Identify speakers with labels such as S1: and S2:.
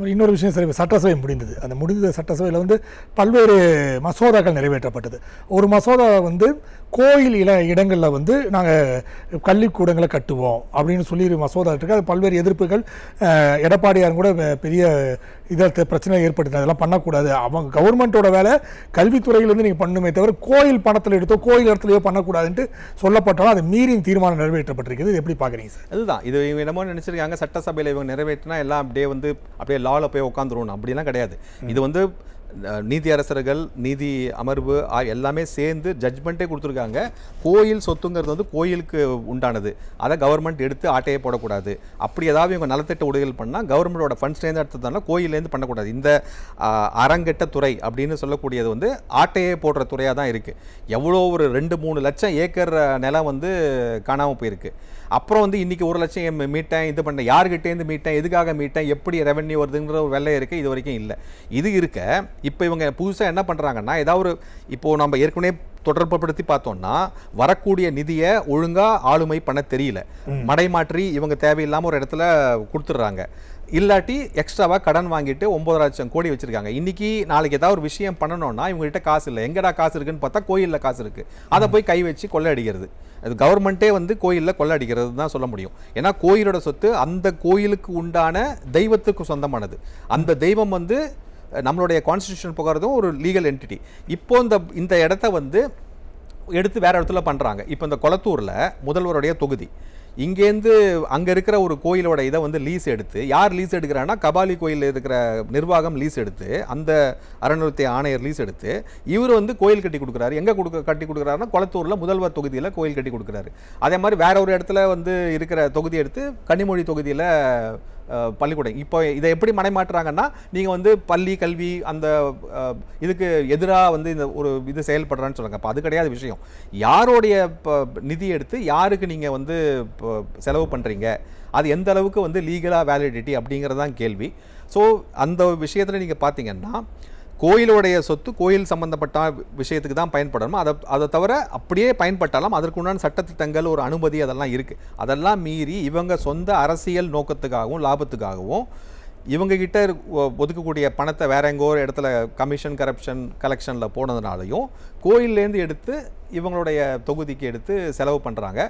S1: அப்புறம் இன்னொரு விஷயம் சரி, சட்டசபை முடிந்தது. அந்த முடிந்த சட்டசபையில் வந்து பல்வேறு மசோதாக்கள் நிறைவேற்றப்பட்டது. ஒரு மசோதா வந்து கோயில் இடங்களில் வந்து நாங்கள் கல்விக்கூடங்களை கட்டுவோம் அப்படின்னு சொல்லி மசோதா இருக்குது. அது பல்வேறு எதிர்ப்புகள், எடப்பாடியாரும் கூட பெரிய இதை பிரச்சனை ஏற்படுது, அதெல்லாம் பண்ணக்கூடாது, அவங்க கவர்மெண்ட்டோட வேலை கல்வித்துறையிலேருந்து நீங்கள் பண்ணுமே தவிர கோயில் பணத்தில் எடுத்தோ கோயில் இடத்துலையோ பண்ணக்கூடாதுன்ட்டு சொல்லப்பட்டாலும் அது மீறின் தீர்மானம் நிறைவேற்றப்பட்டிருக்குது. இது எப்படி பார்க்குறீங்க சார்?
S2: அதுதான் இது இவங்க என்னமோ நினச்சிருக்காங்க, சட்டசபையில் இவங்க நிறைவேற்றினா எல்லாம் அப்படியே லாவில் போய் உட்காந்துருவோம், அப்படிலாம் கிடையாது. இது வந்து நீதியரசர்கள், நீதி அமர்வு எல்லாமே சேர்ந்து ஜட்ஜ்மெண்ட்டே கொடுத்துருக்காங்க. கோயில் சொத்துங்கிறது வந்து கோயிலுக்கு உண்டானது, அதை கவர்மெண்ட் எடுத்து ஆட்டையே போடக்கூடாது. அப்படி ஏதாவது இவங்க நலத்திட்ட உதவிகள் பண்ணால் கவர்மெண்டோட ஃபண்ட்ஸ்லேருந்து எடுத்ததுனால கோயிலேருந்து பண்ணக்கூடாது. இந்த அரங்கெட்ட துறை அப்படின்னு சொல்லக்கூடியது வந்து ஆட்டையே போடுற துறையாக தான் இருக்குது. எவ்வளோ ஒரு 2-3 லட்சம் ஏக்கர் நிலம் வந்து காணாமல் போயிருக்கு. அப்புறம் வந்து இன்றைக்கி 1 லட்சம் மீட்டேன், இது பண்ணேன், யார்கிட்டேருந்து மீட்டேன், எதுக்காக மீட்டேன், எப்படி ரெவென்யூ வருதுங்கிற ஒரு வெள்ளை இருக்குது, இது வரைக்கும் இல்லை. இது இருக்க இப்போ இவங்க புதுசாக என்ன பண்ணுறாங்கன்னா, ஏதாவது ஒரு இப்போது நம்ம ஏற்கனவே தொடர்புபடுத்தி பார்த்தோம்னா வரக்கூடிய நிதியை ஒழுங்காக ஆளுமை பண்ண தெரியல, மடைமாற்றி இவங்க தேவையில்லாமல் ஒரு இடத்துல கொடுத்துட்றாங்க. இல்லாட்டி எக்ஸ்ட்ராவாக கடன் வாங்கிட்டு 9 லட்சம் கோடி வச்சுருக்காங்க. இன்றைக்கி நாளைக்கு ஏதாவது ஒரு விஷயம் பண்ணணும்னா இவங்ககிட்ட காசு இல்லை. எங்கடா காசு இருக்குன்னு பார்த்தா கோயிலில் காசு இருக்குது, அதை போய் கை வச்சு கொள்ளை அடிக்கிறது. அது கவர்மெண்ட்டே வந்து கோயிலில் கொள்ளை அடிக்கிறது தான் சொல்ல முடியும். ஏன்னா கோயிலோட சொத்து அந்த கோயிலுக்கு உண்டான தெய்வத்துக்கு சொந்தமானது. அந்த தெய்வம் வந்து நம்மளுடைய கான்ஸ்டிடியூஷன் போகிறதும் ஒரு லீகல் என்டிட்டி. இப்போ இந்த இடத்த வந்து எடுத்து வேறு இடத்துல பண்ணுறாங்க. இப்போ இந்த கொளத்தூரில் முதல்வருடைய தொகுதி, இங்கேருந்து அங்கே இருக்கிற ஒரு கோயிலோட இதை வந்து லீஸ் எடுத்து, யார் லீஸ் எடுக்கிறான்னா கபாலி கோயிலில் இருக்கிற நிர்வாகம் லீஸ் எடுத்து, அந்த அறநிலையத்துறை ஆணையர் லீஸ் எடுத்து இவர் வந்து கோயில் கட்டி கொடுக்குறாரு. எங்கே கட்டி கொடுக்குறாருன்னா கொளத்தூரில் முதல்வர் தொகுதியில் கோயில் கட்டி கொடுக்குறாரு. அதே மாதிரி வேற ஒரு இடத்துல வந்து இருக்கிற தொகுதி எடுத்து கன்னிமொழி தொகுதியில் பள்ளிக்கூடம். இப்போ இதை எப்படி மடைமாட்டுறாங்கன்னா, நீங்கள் வந்து பள்ளி கல்வி அந்த இதுக்கு எதிராக வந்து இந்த ஒரு இது செயல்படுறான்னு சொல்லுங்க. அப்போ அது கிடையாது விஷயம். யாரோடைய நிதி எடுத்து யாருக்கு நீங்கள் வந்து செலவு பண்ணுறீங்க, அது எந்த அளவுக்கு வந்து லீகலாக வேலிடிட்டி அப்படிங்கிறதான் கேள்வி. ஸோ அந்த விஷயத்தில் நீங்கள் பார்த்தீங்கன்னா கோயிலுடைய சொத்து கோயில் சம்பந்தப்பட்ட விஷயத்துக்கு தான் பயன்படணும். அதை தவிர அப்படியே பயன்பட்டாலும் அதற்குண்டான சட்டத்திட்டங்கள், ஒரு அனுமதி அதெல்லாம் இருக்குது. அதெல்லாம் மீறி இவங்க சொந்த அரசியல் நோக்கத்துக்காகவும் லாபத்துக்காகவும் இவங்ககிட்ட ஒதுக்கக்கூடிய பணத்தை வேற எங்கோ ஒரு இடத்துல கமிஷன் கலெக்ஷனில் போனதுனாலையும் கோயிலேருந்து எடுத்து இவங்களுடைய தொகுதிக்கு எடுத்து செலவு பண்ணுறாங்க.